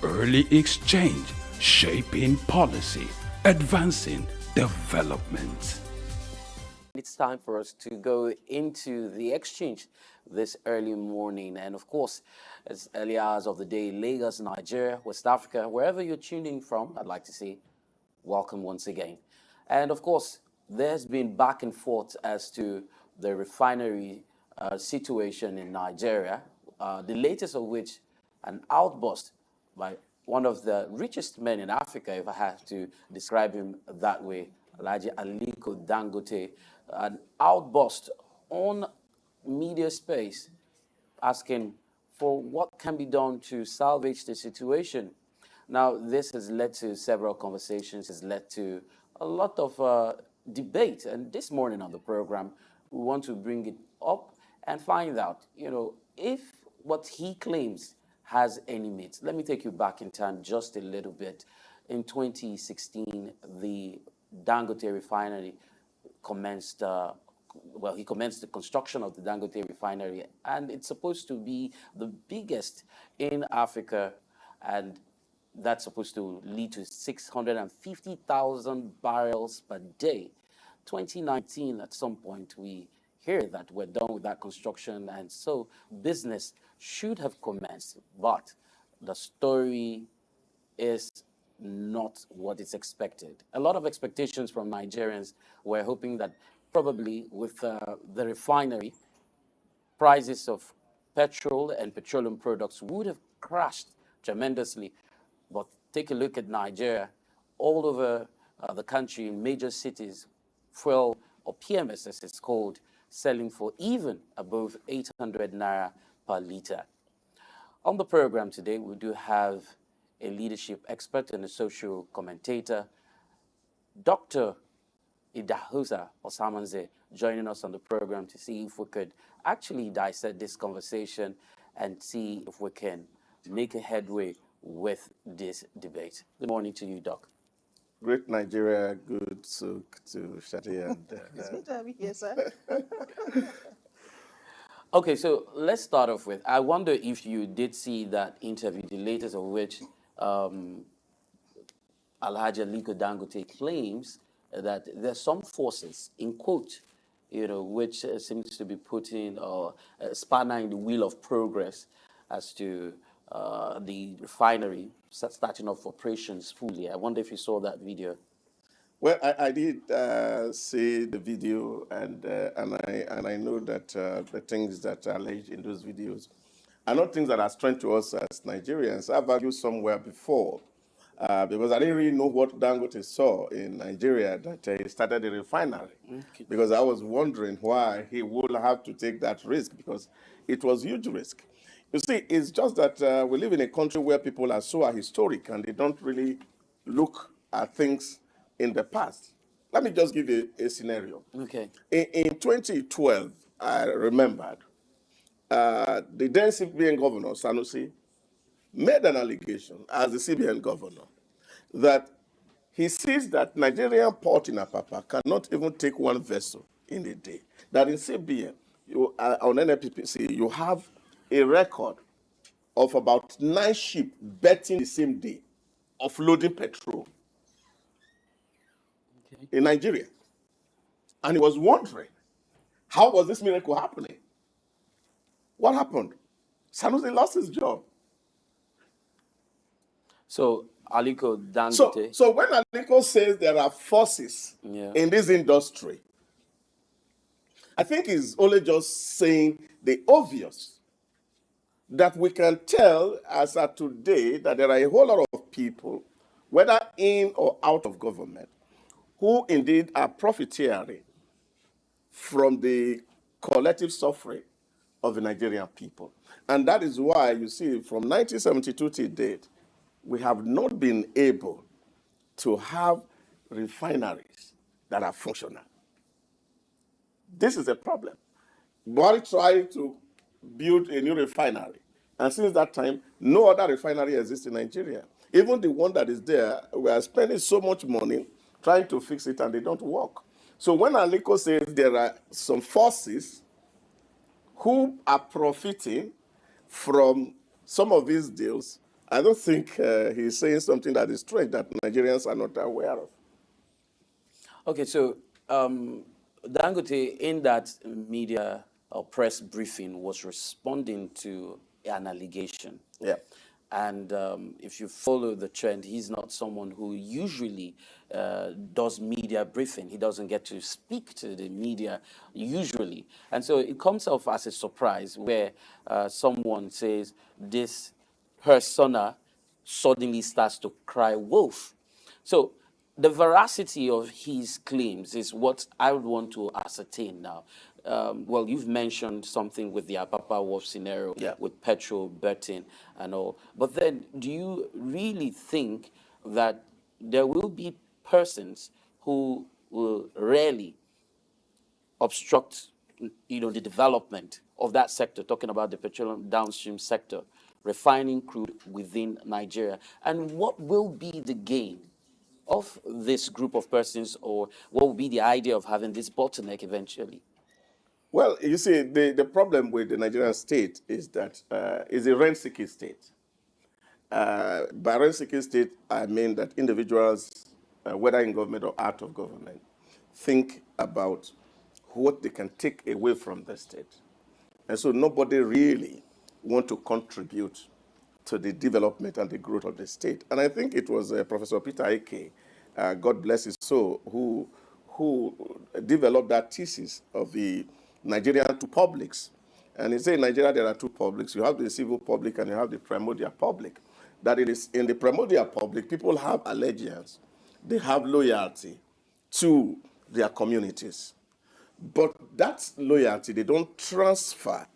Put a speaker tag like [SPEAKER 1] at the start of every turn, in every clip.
[SPEAKER 1] Early exchange, shaping policy, advancing development.
[SPEAKER 2] It's time for us to go into the exchange this early morning. And of course, as early hours of the day, Lagos, Nigeria, West Africa, wherever you're tuning from, I'd like to say welcome once again. And of course, there's been back and forth as to the refinery situation in Nigeria, the latest of which, an outburst by one of the richest men in Africa, if I have to describe him that way, Alhaji Aliko Dangote, an outburst on media space asking for what can be done to salvage the situation. Now, this has led to several conversations, has led to a lot of debate. And this morning on the program, we want to bring it up and find out, if what he claims has any meat. Let me take you back in time just a little bit. In 2016, the Dangote Refinery commenced, he commenced the construction of the Dangote Refinery, and it's supposed to be the biggest in Africa, and that's supposed to lead to 650,000 barrels per day. 2019, at some point, we hear that we're done with that construction, and so business should have commenced, but the story is not what is expected. A lot of expectations from Nigerians were hoping that probably with the refinery, prices of petrol and petroleum products would have crashed tremendously. But take a look at Nigeria. All over the country, in major cities, fuel, or PMS as it's called, selling for even above 800 naira per liter. On the program today, we do have a leadership expert and a social commentator, Dr. Idahosa Osamhanze, joining us on the program to see if we could actually dissect this conversation and see if we can make a headway with this debate. Good morning to you, Doc.
[SPEAKER 3] Great Nigeria, good to Shadi and
[SPEAKER 4] It's good to have you here, sir.
[SPEAKER 2] Okay, so let's start off with, I wonder if you did see that interview, the latest of which Alhaji Aliko Dangote claims that there's some forces, in quote, which seems to be putting a spanner in the wheel of progress as to the refinery starting off operations fully. I wonder if you saw that video.
[SPEAKER 3] Well, I did see the video, and I know that the things that are alleged in those videos are not things that are strange to us as Nigerians. I've argued somewhere before because I didn't really know what Dangote saw in Nigeria that he started the refinery. Okay. Because I was wondering why he would have to take that risk, because it was huge risk. You see, it's just that we live in a country where people are so ahistoric and they don't really look at things in the past. Let me just give you a scenario.
[SPEAKER 2] Okay.
[SPEAKER 3] In 2012, I remembered the then CBN governor, Sanusi, made an allegation as the CBN governor that he sees that Nigerian port in Apapa cannot even take one vessel in a day. That in CBN, on NNPCL, you have a record of about 9 ships betting the same day of loading petrol in Nigeria. And he was wondering, how was this miracle happening? What happened? Sanusi lost his job.
[SPEAKER 2] So Aliko Dangote.
[SPEAKER 3] So when Aliko says there are forces in this industry, I think he's only just saying the obvious, that we can tell as of today that there are a whole lot of people, whether in or out of government, who indeed are profiteering from the collective suffering of the Nigerian people. And that is why you see from 1972 to date, we have not been able to have refineries that are functional. This is a problem. Buhari tried to build a new refinery, and since that time, no other refinery exists in Nigeria. Even the one that is there, we are spending so much money trying to fix it, and they don't work. So when Aliko says there are some forces who are profiting from some of these deals, I don't think he's saying something that is strange that Nigerians are not aware of.
[SPEAKER 2] Okay, so Dangote, in that media or press briefing, was responding to an allegation.
[SPEAKER 3] Yeah.
[SPEAKER 2] And if you follow the trend, he's not someone who usually does media briefing. He doesn't get to speak to the media usually. And so it comes off as a surprise where someone says this persona suddenly starts to cry wolf. So the veracity of his claims is what I would want to ascertain now. Well, you've mentioned something with the Apapa Wolf scenario,
[SPEAKER 3] Yeah.
[SPEAKER 2] with petrol, betting, and all. But then, do you really think that there will be persons who will rarely obstruct, the development of that sector, talking about the petroleum downstream sector, refining crude within Nigeria? And what will be the gain of this group of persons, or what will be the idea of having this bottleneck eventually?
[SPEAKER 3] Well, you see, the problem with the Nigerian state is that it's a rent-seeking state. By rent-seeking state, I mean that individuals, whether in government or out of government, think about what they can take away from the state. And so nobody really want to contribute to the development and the growth of the state. And I think it was Professor Peter Eke, God bless his soul, who developed that thesis of the Nigerian two publics. And he said in Nigeria there are two publics. You have the civil public and you have the primordial public. That it is in the primordial public, people have allegiance. They have loyalty to their communities. But that loyalty, they don't transfer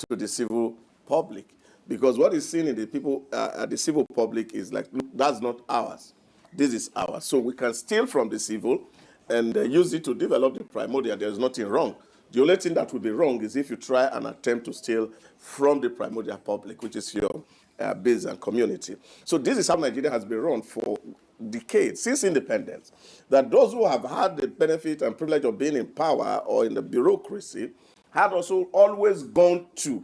[SPEAKER 3] to the civil public. Because what is seen in the civil public is like, look, that's not ours. This is ours. So we can steal from the civil and use it to develop the primordial. There's nothing wrong. The only thing that would be wrong is if you try and attempt to steal from the primordial public, which is your base and community. So this is how Nigeria has been run for decades, since independence. That those who have had the benefit and privilege of being in power or in the bureaucracy had also always gone to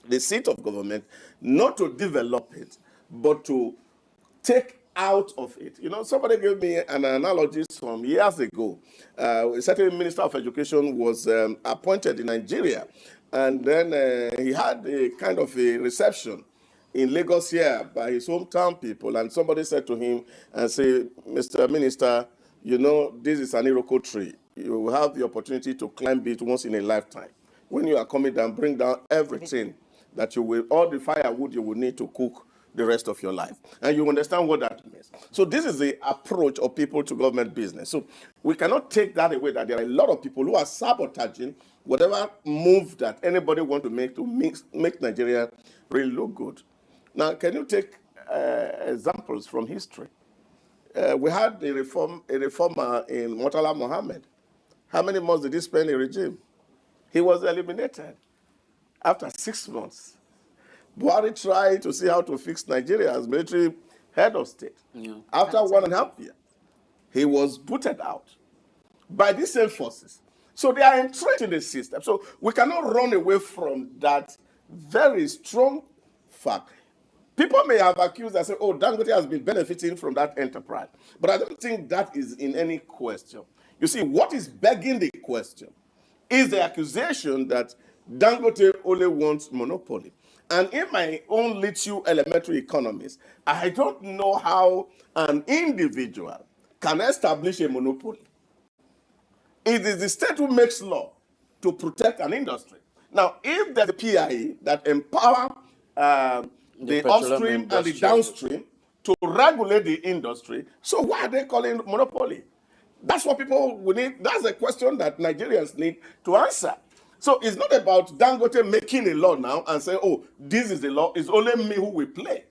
[SPEAKER 3] the seat of government, not to develop it, but to take out of it. Somebody gave me an analogy some years ago. A certain minister of education was appointed in Nigeria, and then he had a kind of a reception in Lagos here by his hometown people, and somebody said to him and say, Mr. Minister, this is an Iroko tree. You will have the opportunity to climb it once in a lifetime. When you are coming down, bring down everything that you will, all the firewood you will need to cook the rest of your life. And you understand what that means. So this is the approach of people to government business. So we cannot take that away, that there are a lot of people who are sabotaging whatever move that anybody want to make Nigeria really look good. Now, can you take examples from history? We had a reformer in Murtala Mohammed. How many months did he spend in regime? He was eliminated after 6 months. Buhari tried to see how to fix Nigeria as military head of state. Yeah. After 1.5 years, he was booted out by these same forces. So they are entrenched in the system. So we cannot run away from that very strong fact. People may have accused and say, oh, Dangote has been benefiting from that enterprise. But I don't think that is in any question. You see, what is begging the question is the accusation that Dangote only wants monopoly. And in my own little elementary economics, I don't know how an individual can establish a monopoly. It is the state who makes law to protect an industry. Now, if there's a PIE that empower the upstream and the downstream to regulate the industry, so why are they calling it monopoly? That's what people will need. That's a question that Nigerians need to answer. So it's not about Dangote making a law now and saying, oh, this is the law, it's only me who will play.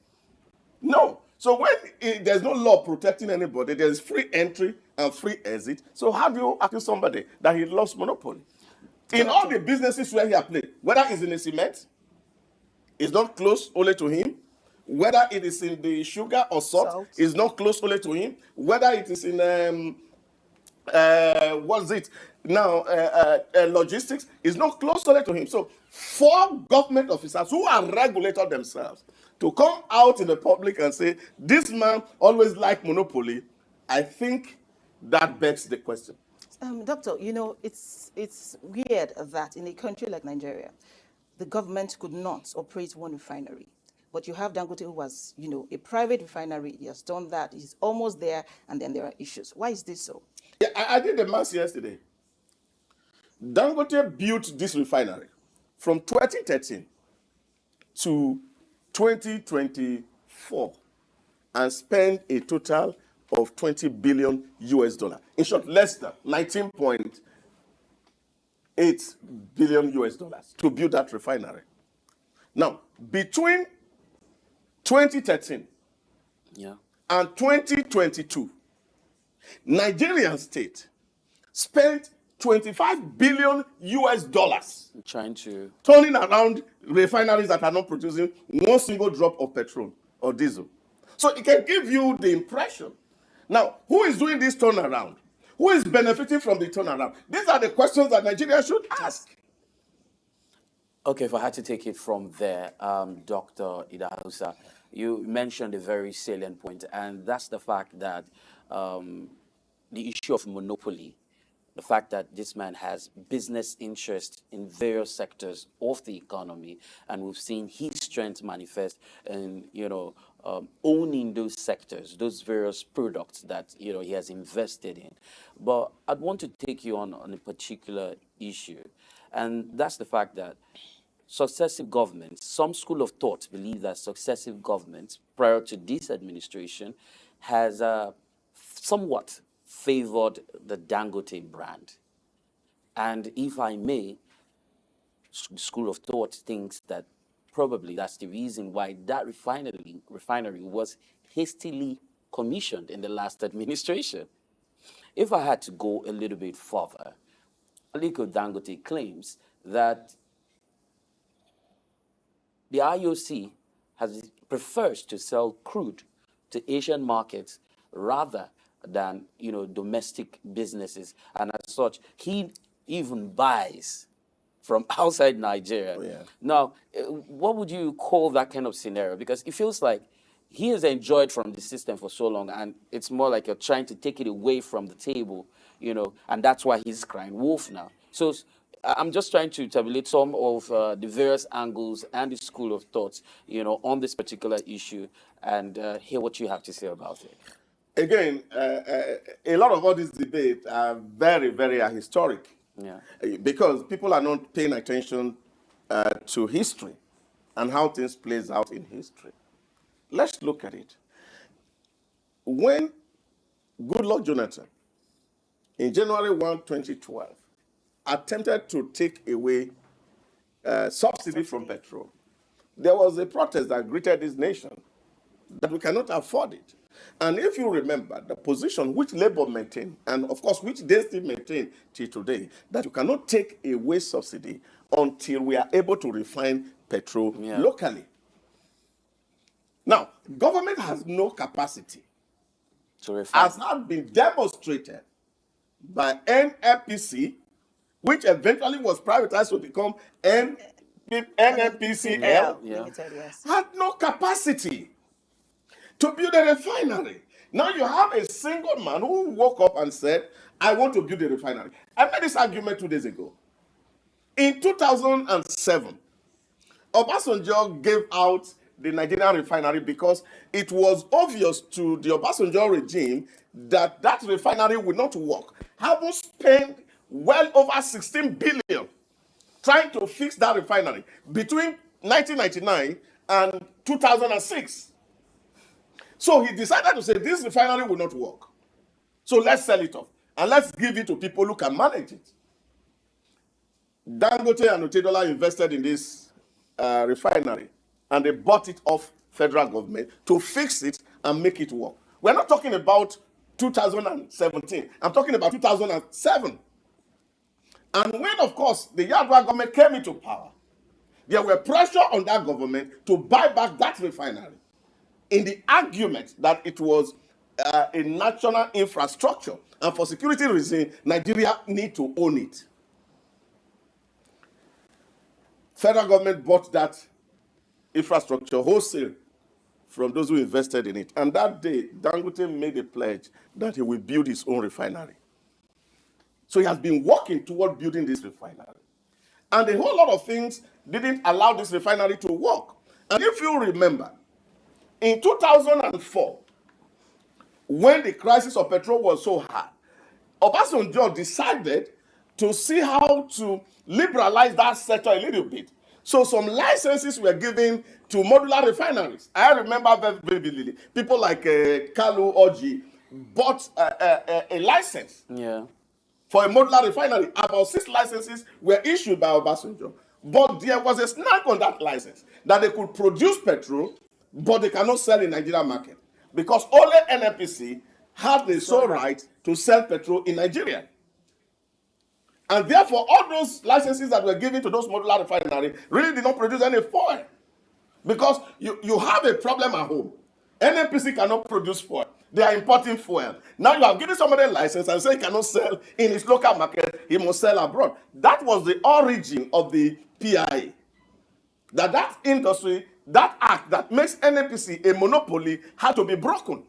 [SPEAKER 3] No. So when there's no law protecting anybody, there's free entry and free exit. So how do you accuse somebody that he lost monopoly? In all the businesses where he has played, whether it's in the cement, it's not close only to him. Whether it is in the sugar or salt, it's not close only to him. Whether it is in logistics, is not close only to him. So 4 government officers who are regulated themselves to come out in the public and say, this man always liked monopoly, I think that begs the question.
[SPEAKER 4] Doctor, you know, it's weird that in a country like Nigeria, the government could not operate one refinery. But you have Dangote, who was, you know, a private refinery. He has done that. He's almost there, and then there are issues. Why is this so?
[SPEAKER 3] Yeah, I did the math yesterday. Dangote built this refinery from 2013 to 2024 and spent a total of 20 billion US dollar. In short, less than 19.8 billion US dollars to build that refinery. Now, between 2013 and 2022, Nigerian state spent 25 billion US dollars
[SPEAKER 2] trying to
[SPEAKER 3] turning around refineries that are not producing one single drop of petrol or diesel. So it can give you the impression. Now, who is doing this turnaround? Who is benefiting from the turnaround? These are the questions that Nigeria should ask.
[SPEAKER 2] Okay, if I had to take it from there, Dr. Idahosa, you mentioned a very salient point, and that's the fact that the issue of monopoly, the fact that this man has business interests in various sectors of the economy, and we've seen his strength manifest in, owning those sectors, those various products that, he has invested in. But I'd want to take you on a particular issue, and that's the fact that successive governments, some school of thought believe that successive governments prior to this administration has somewhat favored the Dangote brand. And if I may, school of thought thinks that probably that's the reason why that refinery was hastily commissioned in the last administration. If I had to go a little bit further, Aliko Dangote claims that the IOC prefers to sell crude to Asian markets rather than domestic businesses, and as such, he even buys from outside Nigeria.
[SPEAKER 3] Oh, yeah.
[SPEAKER 2] Now, what would you call that kind of scenario? Because it feels like he has enjoyed from the system for so long, and it's more like you're trying to take it away from the table, and that's why he's crying wolf now. So I'm just trying to tabulate some of the various angles and the school of thoughts, on this particular issue, and hear what you have to say about it.
[SPEAKER 3] Again, a lot of all these debates are very, very ahistoric.
[SPEAKER 2] Yeah.
[SPEAKER 3] Because people are not paying attention to history and how things plays out in history. Let's look at it. When Goodluck Jonathan, in January 1, 2012, attempted to take away subsidy from petrol, there was a protest that greeted this nation that we cannot afford it. And if you remember the position which Labour maintained, and of course which they still maintain till today, that you cannot take away subsidy until we are able to refine petrol locally. Now, government has no capacity
[SPEAKER 2] to refine.
[SPEAKER 3] As has been demonstrated by NNPCL, which eventually was privatized to become NNPCL,
[SPEAKER 4] Limited, yes.
[SPEAKER 3] had no capacity to build a refinery. Now you have a single man who woke up and said, I want to build a refinery. I made this argument 2 days ago. In 2007, Obasanjo gave out the Nigerian refinery because it was obvious to the Obasanjo regime that that refinery would not work. Having spent well over 16 billion trying to fix that refinery between 1999 and 2006. So he decided to say, this refinery will not work. So let's sell it off. And let's give it to people who can manage it. Dangote and Otedola invested in this refinery. And they bought it off federal government to fix it and make it work. We're not talking about 2017. I'm talking about 2007. And when, of course, the Yar'Adua government came into power, there were pressure on that government to buy back that refinery, in the argument that it was a national infrastructure, and for security reasons, Nigeria need to own it. Federal government bought that infrastructure wholesale from those who invested in it. And that day, Dangote made a pledge that he will build his own refinery. So he has been working toward building this refinery. And a whole lot of things didn't allow this refinery to work. And if you remember, in 2004, when the crisis of petrol was so hard, Obasanjo decided to see how to liberalize that sector a little bit. So some licenses were given to modular refineries. I remember very vividly, people like Kalu Oji bought a license for a modular refinery. About 6 licenses were issued by Obasanjo. But there was a snag on that license that they could produce petrol, but they cannot sell in Nigerian market because only NNPC had the sole right to sell petrol in Nigeria. And therefore, all those licenses that were given to those modular refineries really did not produce any fuel. Because you have a problem at home. NNPC cannot produce fuel. They are importing fuel. Now you have given somebody a license and say he cannot sell in his local market, he must sell abroad. That was the origin of the PIA. That industry, that act that makes NNPC a monopoly had to be broken.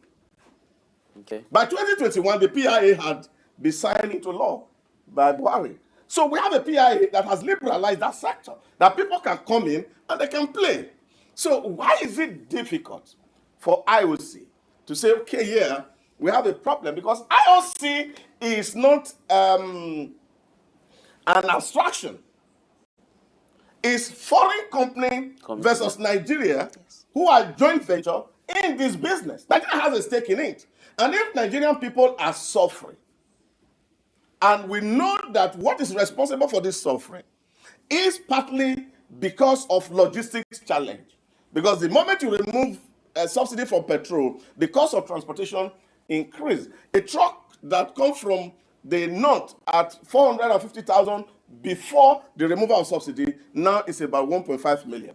[SPEAKER 2] Okay.
[SPEAKER 3] By 2021, the PIA had been signed into law by Buhari. So we have a PIA that has liberalized that sector, that people can come in and they can play. So why is it difficult for IOC to say, okay, yeah, we have a problem? Because IOC is not an abstraction. It's foreign company versus Nigeria who are joint venture in this business. Nigeria has a stake in it. And if Nigerian people are suffering, and we know that what is responsible for this suffering is partly because of logistics challenge. Because the moment you remove a subsidy from petrol, the cost of transportation increase. A truck that comes from the north at 450,000 before the removal of subsidy now is about 1.5 million.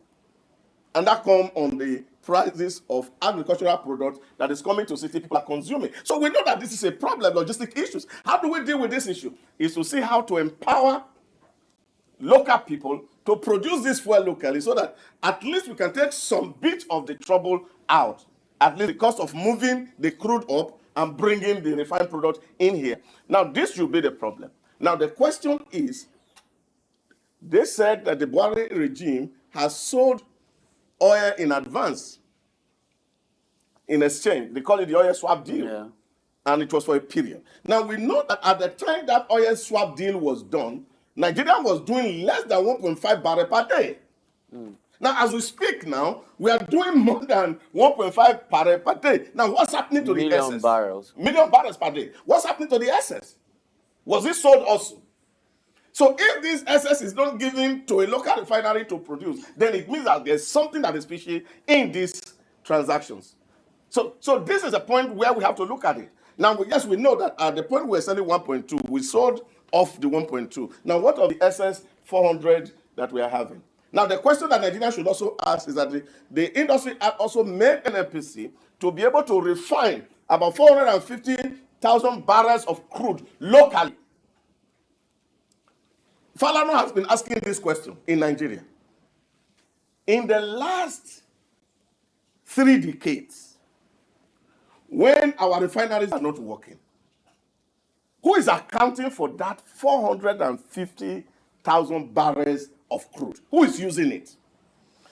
[SPEAKER 3] And that comes on the prices of agricultural products that is coming to city people are consuming. So we know that this is a problem, logistic issues. How do we deal with this issue? Is to see how to empower local people to produce this fuel locally so that at least we can take some bit of the trouble out. At least the cost of moving the crude up and bringing the refined product in here. Now this should be the problem. Now the question is, they said that the Buhari regime has sold oil in advance in exchange. They call it the oil swap deal.
[SPEAKER 2] Yeah.
[SPEAKER 3] And it was for a period. Now we know that at the time that oil swap deal was done, Nigeria was doing less than 1.5 barrels per day. Now as we speak now, we are doing more than 1.5 barrels per day. Now what's happening to the excess?
[SPEAKER 2] Million barrels.
[SPEAKER 3] Million barrels per day. What's happening to the excess? Was it sold also? So if this excess is not given to a local refinery to produce, then it means that there's something that is fishy in these transactions. So this is a point where we have to look at it. Now, yes, we know that at the point we're selling 1.2, we sold off the 1.2. Now, what of the excess 400 that we are having? Now, the question that Nigeria should also ask is that the industry also made NNPC to be able to refine about 450,000 barrels of crude locally. Falana has been asking this question in Nigeria. In the last 3 decades, when our refineries are not working, who is accounting for that 450,000 barrels of crude? Who is using it?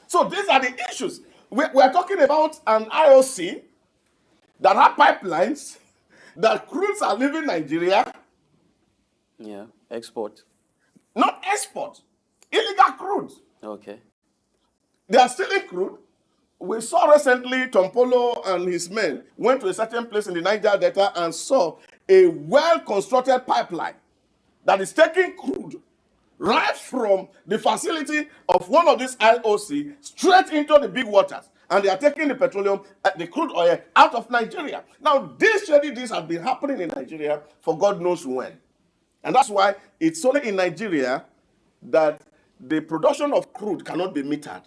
[SPEAKER 3] So these are the issues. We are talking about an IOC that have pipelines, that crudes are leaving Nigeria.
[SPEAKER 2] Yeah, export.
[SPEAKER 3] Not export. Illegal crude.
[SPEAKER 2] Okay.
[SPEAKER 3] They are stealing crude. We saw recently Tompolo and his men went to a certain place in the Niger Delta and saw a well-constructed pipeline that is taking crude right from the facility of one of these IOC straight into the big waters. And they are taking the petroleum, the crude oil out of Nigeria. Now, this has been happening in Nigeria for God knows when. And that's why it's only in Nigeria that the production of crude cannot be metered.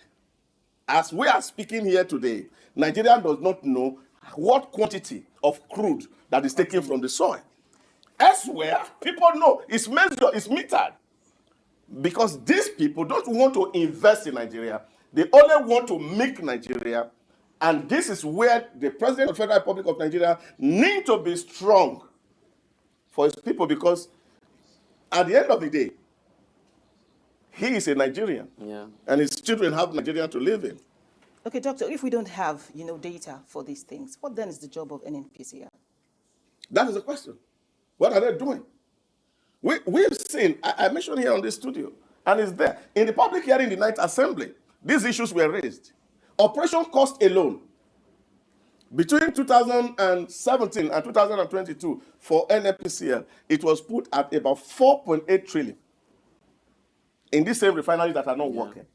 [SPEAKER 3] As we are speaking here today, Nigeria does not know what quantity of crude that is taken from the soil. Elsewhere, people know it's measured, it's metered. Because these people don't want to invest in Nigeria. They only want to make Nigeria And this is where the President of the Federal Republic of Nigeria needs to be strong for his people, because at the end of the day, he is a Nigerian.
[SPEAKER 2] Yeah.
[SPEAKER 3] And his children have Nigeria to live in.
[SPEAKER 4] Okay, doctor, if we don't have, data for these things, what then is the job of NNPCL?
[SPEAKER 3] That is the question. What are they doing? We've seen, I mentioned here on this studio, and it's there. In the public hearing in the Ninth Assembly, these issues were raised. Operation cost alone, between 2017 and 2022, for NNPCL, it was put at about 4.8 trillion in these same refineries that are not working.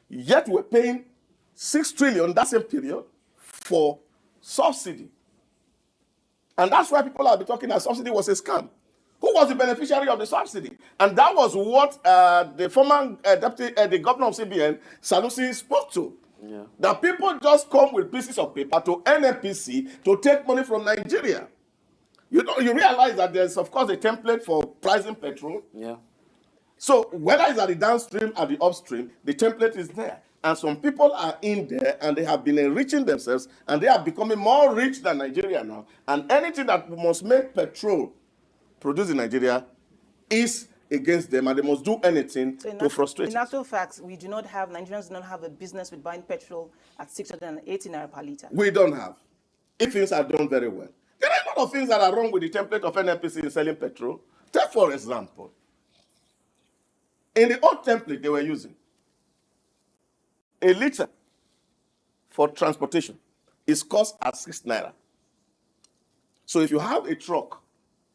[SPEAKER 3] Yet we're paying 6 trillion that same period for subsidy. And that's why people have been talking that subsidy was a scam. Who was the beneficiary of the subsidy? And that was what the former the governor of CBN, Sanusi, spoke to.
[SPEAKER 2] Yeah.
[SPEAKER 3] That people just come with pieces of paper to NNPC to take money from Nigeria. You realize that there's, of course, a template for pricing petrol.
[SPEAKER 2] Yeah.
[SPEAKER 3] So whether it's at the downstream or the upstream, the template is there. And some people are in there and they have been enriching themselves and they are becoming more rich than Nigeria now. And anything that must make petrol produced in Nigeria is against them, and they must do anything to frustrate it.
[SPEAKER 4] In actual fact, Nigerians do not have a business with buying petrol at 680 naira per litre.
[SPEAKER 3] We don't have. If things are done very well. There are a lot of things that are wrong with the template of NNPC in selling petrol. Take, for example, in the old template they were using, a litre for transportation is cost at 6 naira. So if you have a truck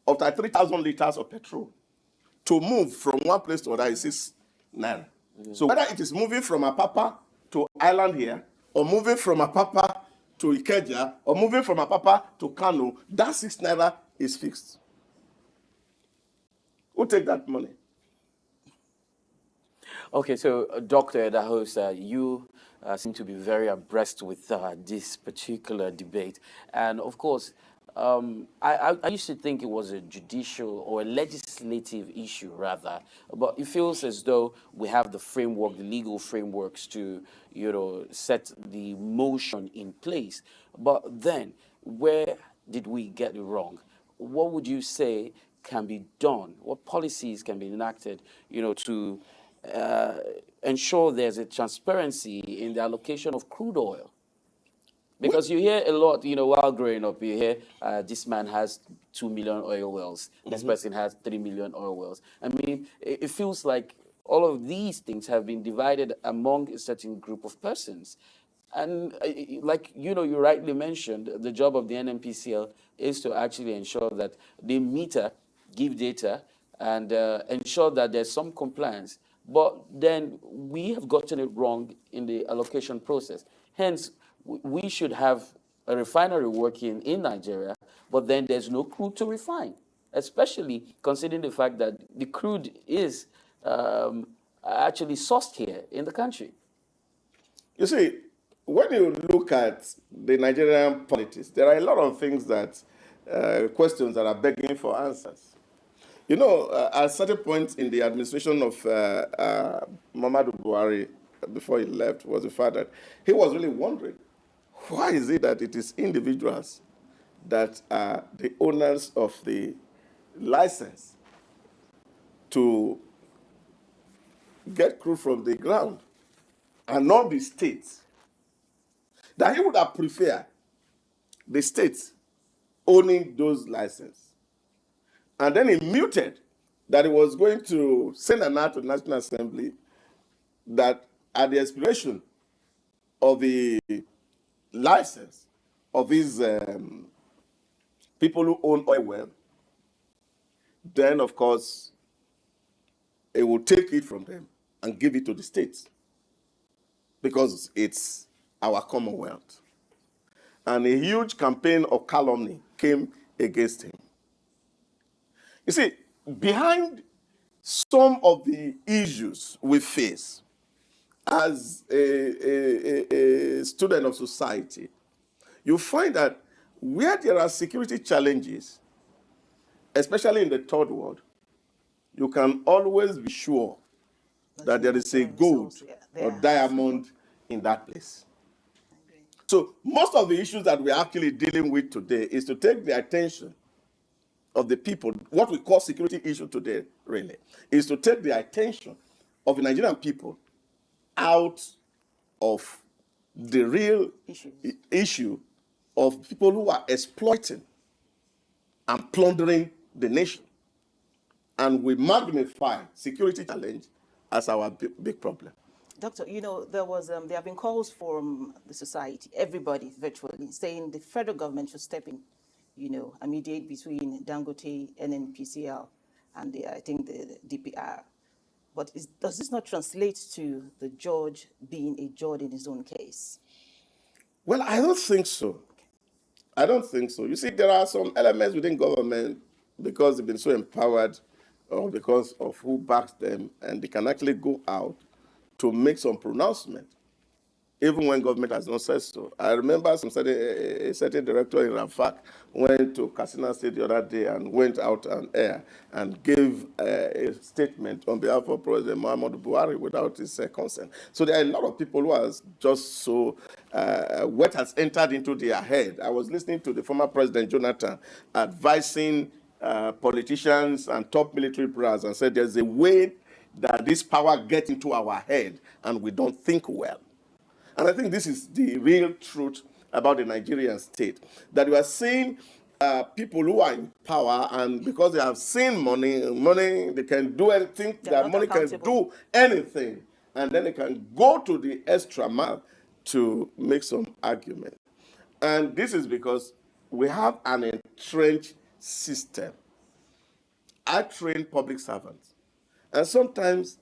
[SPEAKER 3] of 3,000 litres of petrol, to move from one place to another is 6 naira. So whether it is moving from Apapa to Island here, or moving from Apapa to Ikeja, or moving from Apapa to Kano, that 6 naira is fixed. Who take that money?
[SPEAKER 2] Okay, so Dr. Idahosa, you seem to be very abreast with this particular debate. And of course, I used to think it was a judicial or a legislative issue rather, but it feels as though we have the framework, the legal frameworks to, set the motion in place. But then, where did we get it wrong? What would you say can be done? What policies can be enacted, to ensure there's a transparency in the allocation of crude oil? Because you hear a lot, while growing up, you hear this man has 2 million oil wells, this person has 3 million oil wells. I mean, it feels like all of these things have been divided among a certain group of persons. And like, you rightly mentioned, the job of the NNPCL is to actually ensure that they meter, give data, and ensure that there's some compliance. But then we have gotten it wrong in the allocation process. Hence, we should have a refinery working in Nigeria, but then there's no crude to refine, especially considering the fact that the crude is actually sourced here in the country.
[SPEAKER 3] You see, when you look at the Nigerian politics, there are a lot of things that, questions that are begging for answers. At a certain point in the administration of Muhammadu Buhari, before he left, was the fact that he was really wondering, why is it that it is individuals that are the owners of the license to get crude from the ground and not the states? That he would have preferred the states owning those licenses. And then he muted that he was going to send an act to the National Assembly that at the expiration of the license of these people who own oil well, then of course it will take it from them and give it to the states because it's our commonwealth. And a huge campaign of calumny came against him. You see, behind some of the issues we face as a student of society, you find that where there are security challenges, especially in the third world, you can always be sure that there is a gold or diamond in that place. So most of the issues that we're actually dealing with today is to take the attention of the people. What we call security issue today, really, is to take the attention of the Nigerian people out of the real issue of people who are exploiting and plundering the nation. And we magnify security challenge as our big problem.
[SPEAKER 4] Doctor, you know, there have been calls from the society, everybody virtually, saying the federal government should step in, you know, and mediate between Dangote, NNPCL, and I think the DPR. But does this not translate to the judge being a judge in his own case?
[SPEAKER 3] Well, I don't think so. I don't think so. You see, there are some elements within government, because they've been so empowered or because of who backs them, and they can actually go out to make some pronouncement, even when government has not said so. I remember a certain director in Rafak went to Katsina State the other day and went out on air and gave a statement on behalf of President Muhammadu Buhari without his consent. So there are a lot of people who are just so, what has entered into their head. I was listening to the former President Jonathan advising politicians and top military brass and said there's a way that this power gets into our head and we don't think well. And I think this is the real truth about the Nigerian state, that we are seeing people who are in power, and because they have seen money, they can do anything, that money can do anything, and then they can go to the extra mile to make some argument. And this is because we have an entrenched system. I train public servants, and sometimes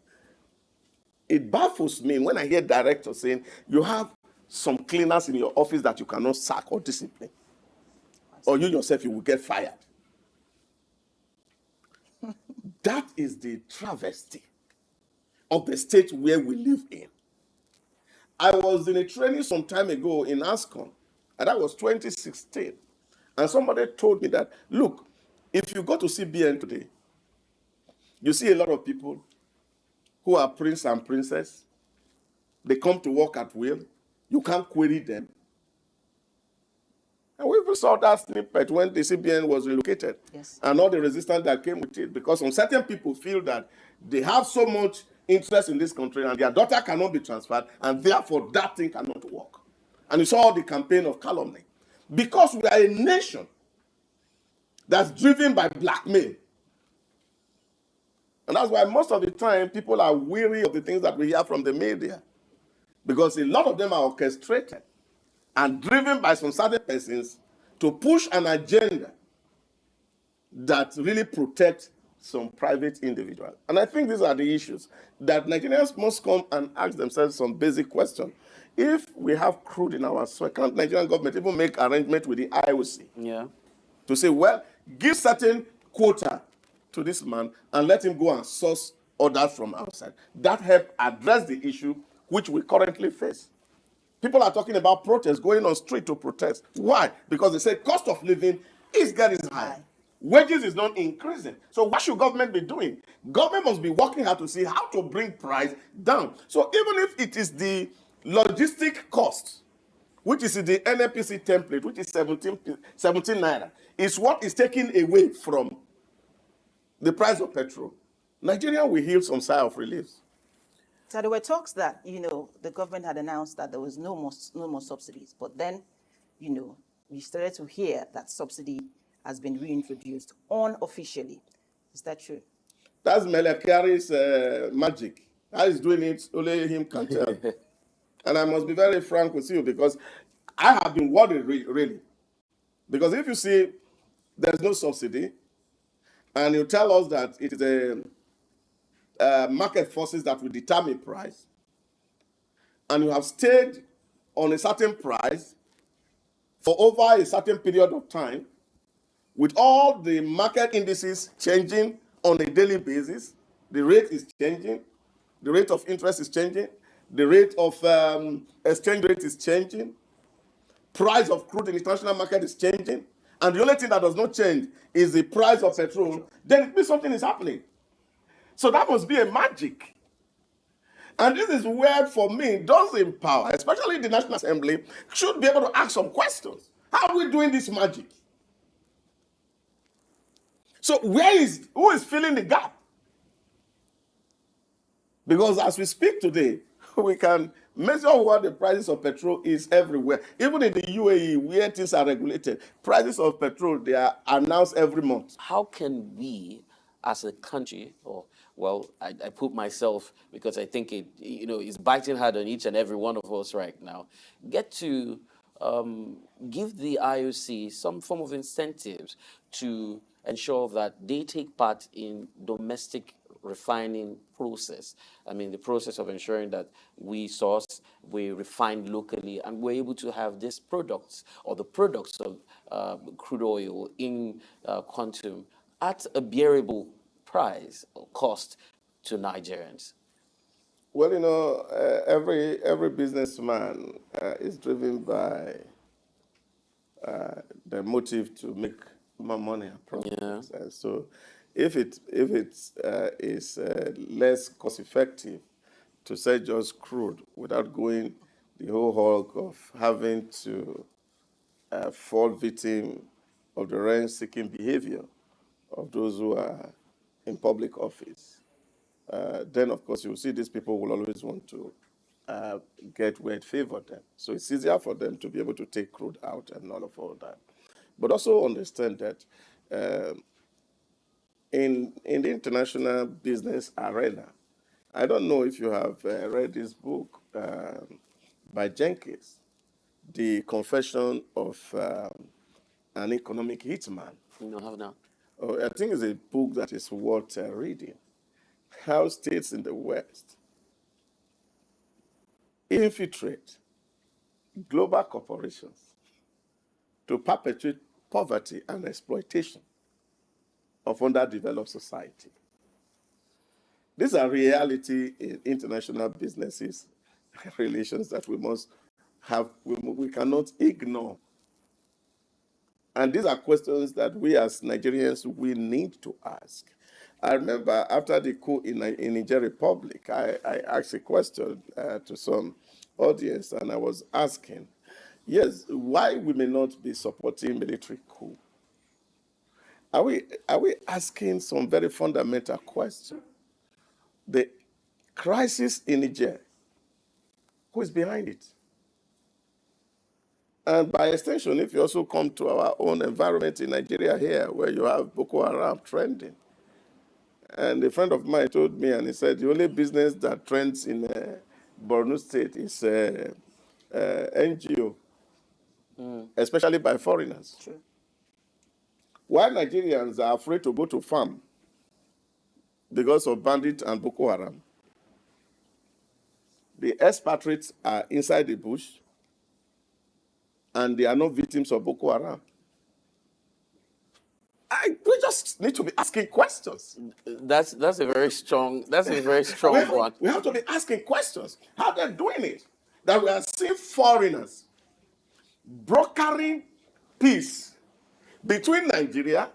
[SPEAKER 3] it baffles me when I hear directors saying you have some cleaners in your office that you cannot sack or discipline, or you yourself, you will get fired. That is the travesty of the state where we live in. I was in a training some time ago in ASCON, and that was 2016. And somebody told me that, look, if you go to CBN today, you see a lot of people who are prince and princess. They come to work at will. You can't query them. And we even saw that snippet when the CBN was relocated.
[SPEAKER 4] Yes.
[SPEAKER 3] And all the resistance that came with it. Because some certain people feel that they have so much interest in this country and their daughter cannot be transferred, and therefore that thing cannot work. And you saw the campaign of calumny. Because we are a nation that's driven by blackmail. And that's why most of the time people are weary of the things that we hear from the media. Because a lot of them are orchestrated and driven by some certain persons to push an agenda that really protects some private individual. And I think these are the issues that Nigerians must come and ask themselves some basic questions. If we have crude in our soil, can't Nigerian government even make arrangement with the IOC?
[SPEAKER 2] Yeah.
[SPEAKER 3] To say, well, give certain quota to this man and let him go and source orders from outside. That help address the issue which we currently face. People are talking about protests, going on street to protest. Why? Because they say cost of living is getting high. Wages is not increasing. So what should government be doing? Government must be working hard to see how to bring price down. So even if it is the logistic cost, which is in the NNPC template, which is 17 naira, is what is taken away from the price of petrol, Nigeria will heal some sigh of relief.
[SPEAKER 4] So there were talks that, you know, the government had announced that there was no more subsidies. But then, you know, we started to hear that subsidy has been reintroduced unofficially. Is that true?
[SPEAKER 3] That's Melekari's magic. How he's doing it, only him can tell. And I must be very frank with you, because I have been worried, really. Because if you see there's no subsidy, and you tell us that it is market forces that will determine price, and you have stayed on a certain price for over a certain period of time, with all the market indices changing on a daily basis, the rate is changing, the rate of interest is changing, the rate of exchange rate is changing, price of crude in the international market is changing, and the only thing that does not change is the price of petrol, then it means something is happening. So that must be a magic. And this is where, for me, those in power, especially the National Assembly, should be able to ask some questions. How are we doing this magic? So who is filling the gap? Because as we speak today, we can measure what the prices of petrol is everywhere. Even in the UAE, where things are regulated, prices of petrol, they are announced every month.
[SPEAKER 2] How can we, as a country, I put myself, because I think it, is biting hard on each and every one of us right now, get to give the IOC some form of incentives to ensure that they take part in domestic refining process. I mean, the process of ensuring that we source, we refine locally, and we're able to have these products or the products of crude oil in quantum at a bearable price or cost to Nigerians.
[SPEAKER 3] Well, every businessman is driven by the motive to make more money and profits. And so if it is less cost effective to sell just crude without going the whole hog of having to fall victim of the rent-seeking behavior of those who are in public office, then of course you'll see these people will always want to get where it favored them. So it's easier for them to be able to take crude out and all that. But also understand that in the international business arena, I don't know if you have read this book by Jenkins, The Confession of an Economic Hitman.
[SPEAKER 2] No, have not.
[SPEAKER 3] I think it's a book that is worth reading. How states in the West infiltrate global corporations to perpetuate poverty and exploitation of underdeveloped society. These are reality in international businesses relations that we must have, we cannot ignore. And these are questions that we as Nigerians, we need to ask. I remember after the coup in Niger Republic, I asked a question to some audience, and I was asking, yes, why we may not be supporting military coup? Are we asking some very fundamental question? The crisis in Niger, who is behind it? And by extension, if you also come to our own environment in Nigeria here, where you have Boko Haram trending, and a friend of mine told me, and he said, the only business that trends in Borno State is NGO, especially by foreigners.
[SPEAKER 4] True.
[SPEAKER 3] Why Nigerians are afraid to go to farm because of bandits and Boko Haram? The expatriates are inside the bush, and they are not victims of Boko Haram. We just need to be asking questions.
[SPEAKER 2] That's a very strong one.
[SPEAKER 3] We have to be asking questions. How they're doing it? That we are seeing foreigners brokering peace between Nigeria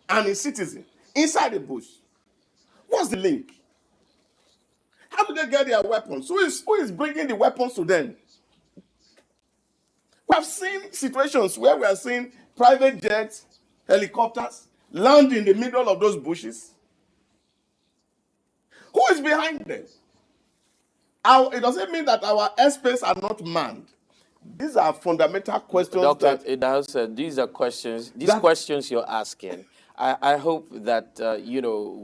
[SPEAKER 3] and its citizens inside the bush. What's the link? How do they get their weapons? Who is bringing the weapons to them? We have seen situations where we are seeing private jets, helicopters land in the middle of those bushes. Who is behind them? It doesn't mean that our airspace are not manned. These are fundamental questions.
[SPEAKER 2] Dr. Idahosa, these are questions. These questions you're asking. I hope that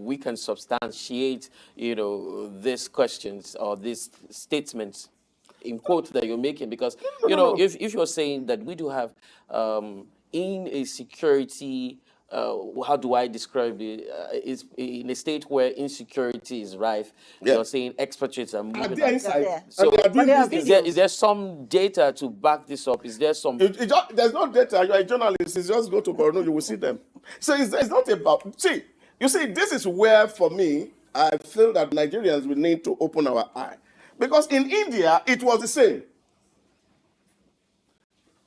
[SPEAKER 2] we can substantiate these questions or these statements in quote that you're making, because if you're saying that we do have in a security, how do I describe it? Is in a state where insecurity is rife. Yeah. You're saying expatriates are moving. So is there some data to back this up? Is there some?
[SPEAKER 3] There's no data. You're a journalist. You just go to Borno, you will see them. So it's not about. You see, this is where, for me, I feel that Nigerians will need to open our eye, because in India it was the same.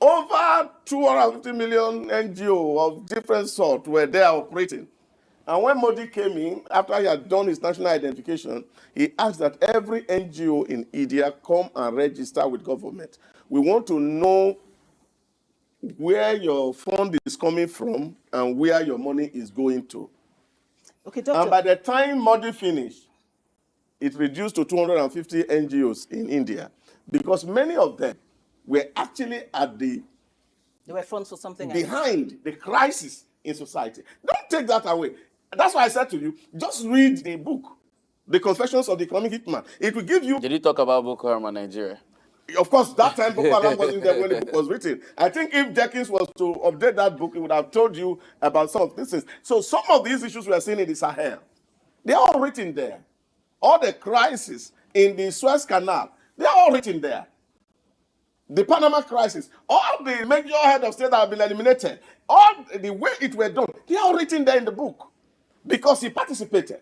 [SPEAKER 3] Over 250 million NGO of different sort were there operating. And when Modi came in, after he had done his national identification, he asked that every NGO in India come and register with government. We want to know where your fund is coming from and where your money is going to.
[SPEAKER 4] Okay, Doctor.
[SPEAKER 3] And by the time Modi finished, it reduced to 250 NGOs in India because many of them were actually at the
[SPEAKER 4] There were funds for something
[SPEAKER 3] behind the crisis in society. Don't take that away. That's why I said to you, just read the book, The Confessions of the Economic Hitman. It will give you...
[SPEAKER 2] Did you talk about Boko Haram in Nigeria?
[SPEAKER 3] Of course, that time Boko Haram wasn't there when the book was written. I think if Jenkins was to update that book, he would have told you about some of these things. So some of these issues we are seeing in the Sahel, they're all written there. All the crises in the Suez Canal, they're all written there. The Panama crisis, all the major head of state that have been eliminated, all the way it were done, they're all written there in the book because he participated.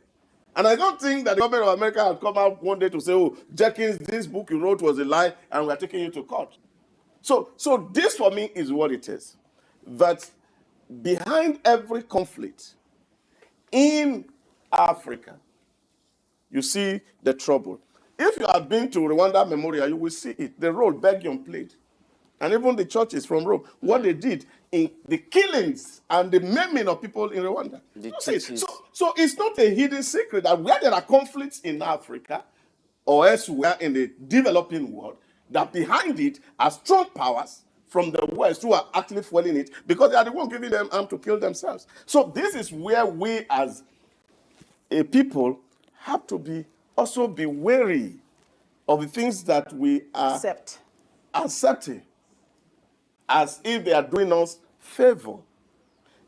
[SPEAKER 3] And I don't think that the government of America had come out one day to say, oh, Jenkins, this book you wrote was a lie and we're taking you to court. So this for me is what it is. That behind every conflict in Africa, you see the trouble. If you have been to Rwanda Memorial, you will see it. The role Belgium played. And even the churches from Rome, what they did in the killings and the maiming of people in Rwanda. So it's not a hidden secret that where there are conflicts in Africa or elsewhere in the developing world, that behind it are strong powers from the West who are actually fueling it because they are the ones giving them arm to kill themselves. So this is where we as a people have to also be wary of the things that we are accepting as if they are doing us favor.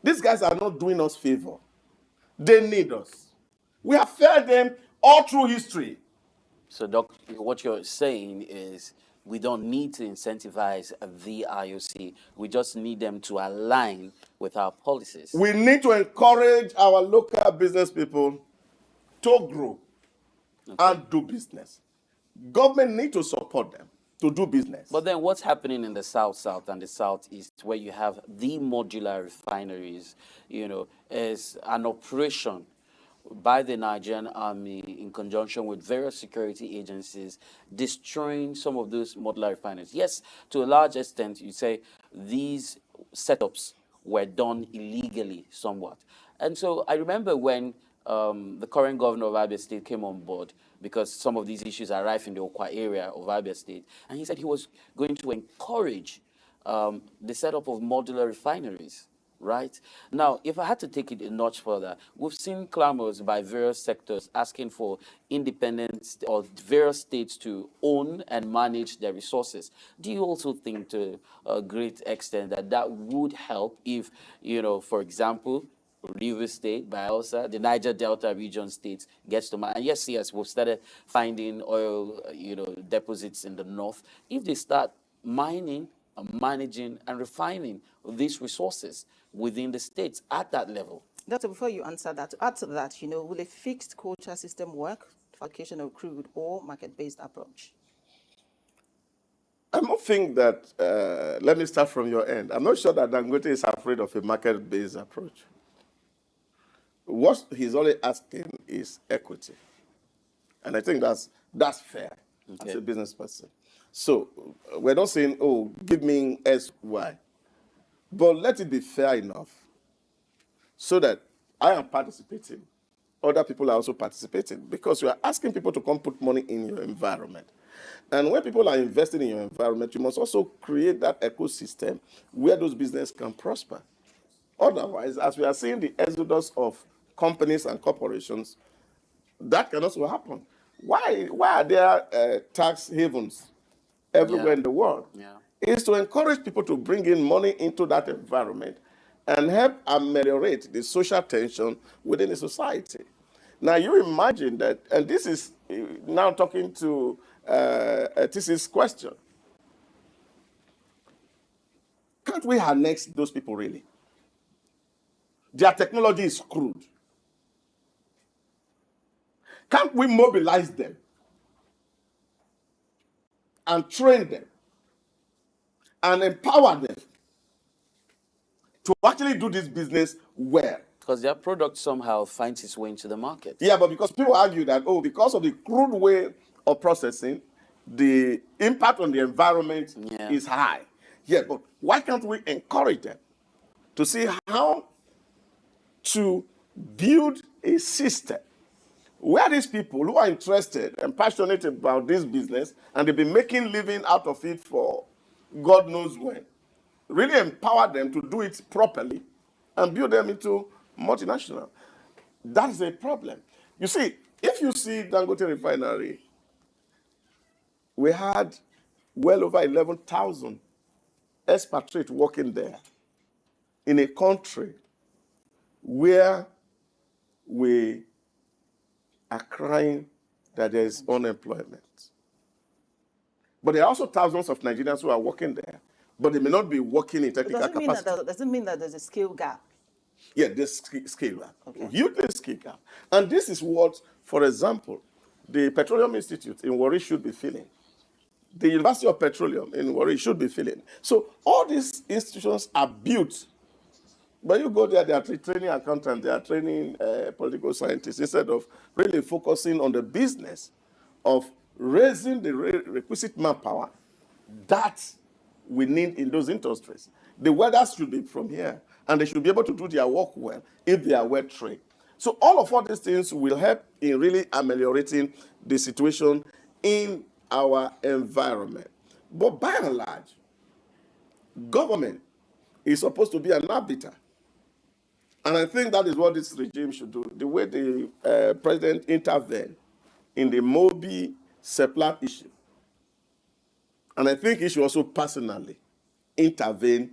[SPEAKER 3] These guys are not doing us favor. They need us. We have failed them all through history.
[SPEAKER 2] So, Doc, what you're saying is we don't need to incentivize the IOC. We just need them to align with our policies.
[SPEAKER 3] We need to encourage our local business people to grow and do business. Government need to support them to do business.
[SPEAKER 2] But then what's happening in the South and the Southeast, where you have the modular refineries, is an operation by the Nigerian army in conjunction with various security agencies, destroying some of those modular refineries. Yes, to a large extent, you say these setups were done illegally somewhat. And so I remember when the current governor of Abia State came on board, because some of these issues are rife in the Okwa area of Abia State, and he said he was going to encourage the setup of modular refineries. Right? Now, if I had to take it a notch further, we've seen clamors by various sectors asking for independence or various states to own and manage their resources. Do you also think to a great extent that would help if, for example, Rivers State, Bayelsa, the Niger Delta region states gets to manage? And yes, we've started finding oil, deposits in the north. If they start mining, managing and refining these resources within the states at that level.
[SPEAKER 4] Doctor, before you answer that, to add to that, will a fixed quota system work for allocation of crude or market-based approach?
[SPEAKER 3] I don't think that, let me start from your end. I'm not sure that Dangote is afraid of a market-based approach. What he's only asking is equity. And I think that's fair as a business person. So we're not saying, oh, give me S, Y. But let it be fair enough so that I am participating. Other people are also participating because you are asking people to come put money in your environment. And when people are investing in your environment, you must also create that ecosystem where those businesses can prosper. Otherwise, as we are seeing the exodus of companies and corporations, that can also happen. Why are there tax havens everywhere in the world? Is to encourage people to bring in money into that environment and help ameliorate the social tension within the society. Now, you imagine that, and this is now talking to TC's question. Can't we annex those people really? Their technology is crude. Can't we mobilize them and train them and empower them to actually do this business well?
[SPEAKER 2] Because their product somehow finds its way into the market.
[SPEAKER 3] Yeah, but because people argue that, oh, because of the crude way of processing, the impact on the environment is high. Yeah, but why can't we encourage them to see how to build a system where these people who are interested and passionate about this business, and they've been making living out of it for God knows when, really empower them to do it properly and build them into multinational. That is a problem. You see, if you see Dangote Refinery, we had well over 11,000 expatriates working there in a country where we are crying that there is unemployment. But there are also thousands of Nigerians who are working there, but they may not be working in technical capacity.
[SPEAKER 4] Doesn't mean that there's a skill gap.
[SPEAKER 3] Yeah, there's skill gap. Okay. Huge skill gap. And this is what, for example, the Petroleum Institute in Warri should be filling. The University of Petroleum in Warri should be filling. So all these institutions are built. But you go there, they are training accountants, they are training political scientists, instead of really focusing on the business of raising the requisite manpower that we need in those industries. The welders should be from here, and they should be able to do their work well if they are well trained. So all these things will help in really ameliorating the situation in our environment. But by and large, government is supposed to be an arbiter. And I think that is what this regime should do. The way the president intervened in the Mobi Seplat issue. And I think he should also personally intervene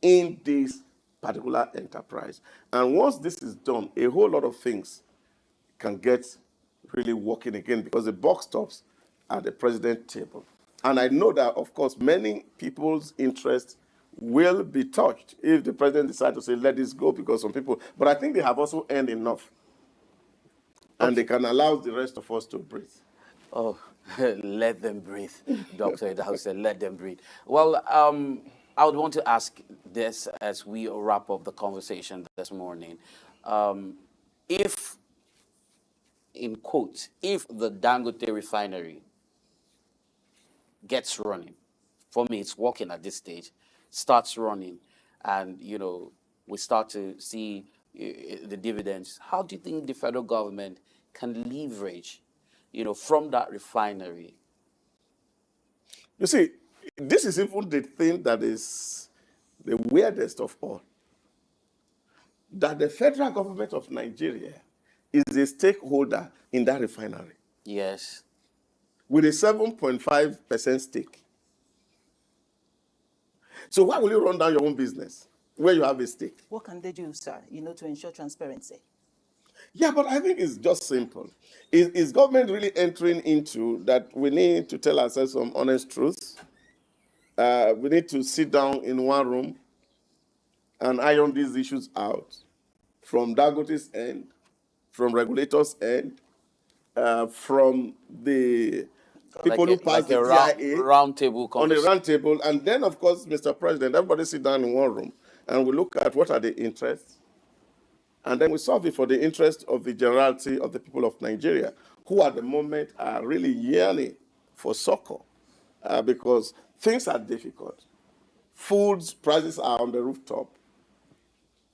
[SPEAKER 3] in this particular enterprise. And once this is done, a whole lot of things can get really working again, because the buck stops at the president's table. And I know that, of course, many people's interests will be touched if the president decides to say, let this go, because some people, but I think they have also earned enough. And they can allow the rest of us to breathe.
[SPEAKER 2] Oh, let them breathe, Dr. Idahosa, let them breathe. Well, I would want to ask this as we wrap up the conversation this morning. If, in quotes, if the Dangote Refinery gets running, for me it's working at this stage, starts running, and we start to see the dividends, how do you think the federal government can leverage from that refinery?
[SPEAKER 3] You see, this is even the thing that is the weirdest of all, that the federal government of Nigeria is a stakeholder in that refinery.
[SPEAKER 2] Yes.
[SPEAKER 3] With a 7.5% stake. So why will you run down your own business where you have a stake?
[SPEAKER 4] What can they do, sir, to ensure transparency?
[SPEAKER 3] Yeah, but I think it's just simple. Is government really entering into that we need to tell ourselves some honest truths? We need to sit down in one room and iron these issues out from Dangote's end, from regulators' end, from the people who pass the
[SPEAKER 2] round table
[SPEAKER 3] on the round table, and then, of course, Mr. President, everybody sit down in one room and we look at what are the interests, and then we solve it for the interest of the generality of the people of Nigeria, who at the moment are really yearning for succor because things are difficult. Food prices are on the rooftop.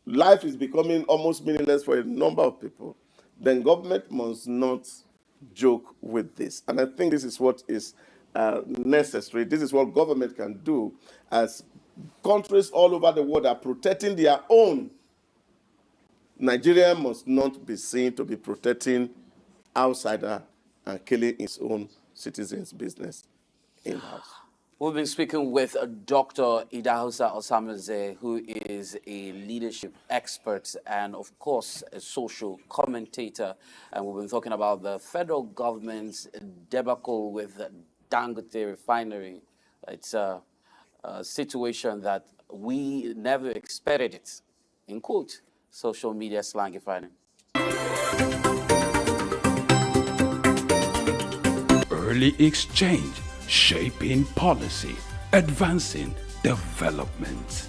[SPEAKER 3] Life is becoming almost meaningless for a number of people. Then government must not joke with this. And I think this is what is necessary. This is what government can do, as countries all over the world are protecting their own. Nigeria must not be seen to be protecting outsider and killing its own citizens' business in-house.
[SPEAKER 2] We've been speaking with Dr. Idahosa Osamhanze, who is a leadership expert and, of course, a social commentator. And we've been talking about the federal government's debacle with Dangote Refinery. It's a situation that we never expected it. In quote, social media slang, if I know.
[SPEAKER 1] Early exchange, shaping policy, advancing development.